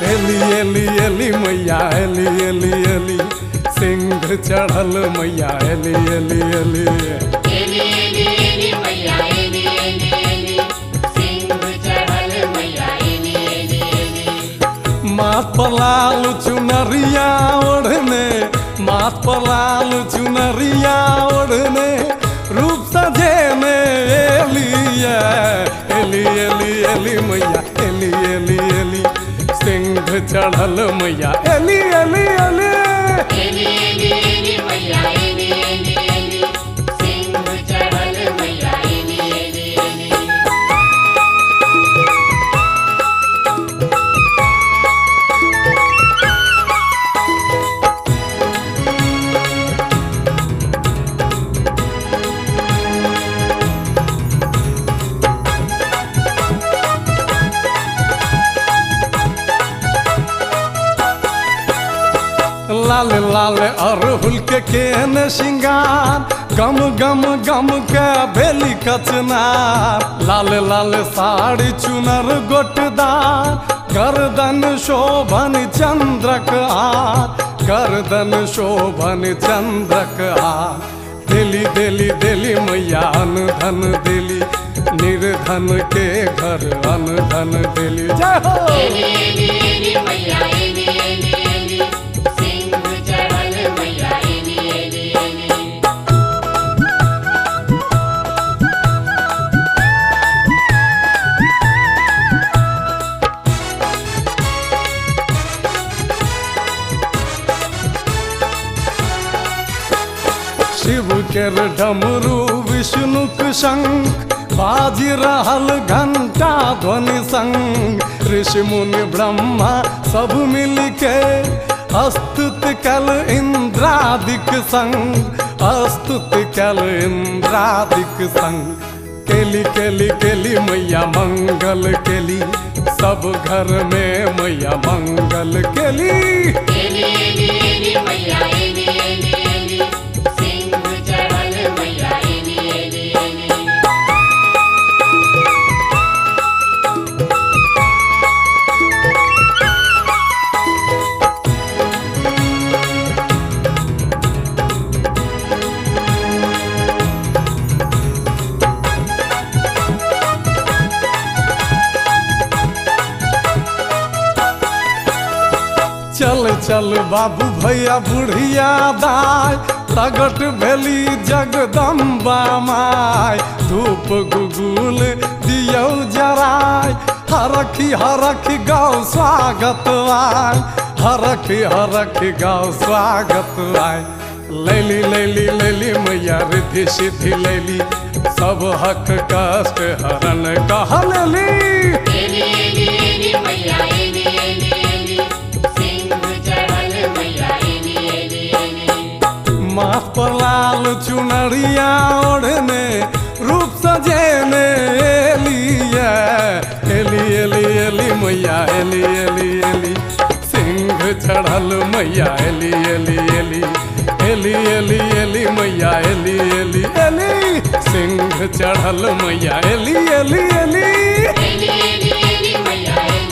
एली एली एली मैया एली एली एली सिंह चढ़ल मैया एली एली एली एली एली एली मैया एली एली एली सिंह चढ़ल मैया एली एली एली। माथ पर लाल चुनरिया ओढ़ने माथ पर लाल चुनरिया ओढ़ने रूप सजे में एलिया एली एली एली मैया एली एली एली सिंह चढ़ल मैया एली एली एली एली एली एली मैया एली एली एली सिंह चढ़ल मैया एली एली एली। लाल लाल अरहुल के केन सिंगार गम गम गम के बेली कचनार लाल लाल साड़ी चुनर गोटदार गर्दन शोभन चंद्रक आर गर्दन शोभन चंद्रक आर देली देली देली मैया अन धन देली निर्धन के घर अन धन देली जय हो एली एली एली मैया एली एली एली सिंह चढ़ल मैया एली एली एली। शिव केर डमरू विष्णुक शंख बाजी रहल घंटा ध्वनि संग ऋषि मुनि ब्रह्मा सब मिल के अस्तुत कल इंद्रादिक संग अस्तुत कल इंद्रादिक संग केली केली केली मैया मंगल केली सब घर में मैया मंगल केली एली एली एली मैया एली एली एली सिंह चढ़ल मैया एली एली एली। चल चल बाबू भैया बुढ़िया दाय प्रगट भेली जगदम्बा माय धूप गुगुल दियौ जराय हरखी हरखी गाँव स्वागत आय हरखी हरखी गाँव स्वागत आय लैली लैली लैली मैया रिद्धि सिद्धि लैली सब हक कष्ट हरण कह लेली एली एली एली मैया एली एली एली सिंह चढ़ल मैया एली एली एली। माथ पर लाल चुनरिया ओढ़ने रूप सजेने एलिया एली एली एली मैया एली एली एली सिंह चढ़ल मैया एली एली एली एली एली एली मैया एली एली एली सिंह चढ़ल मैया एली एली एली एली एली एली मैया एली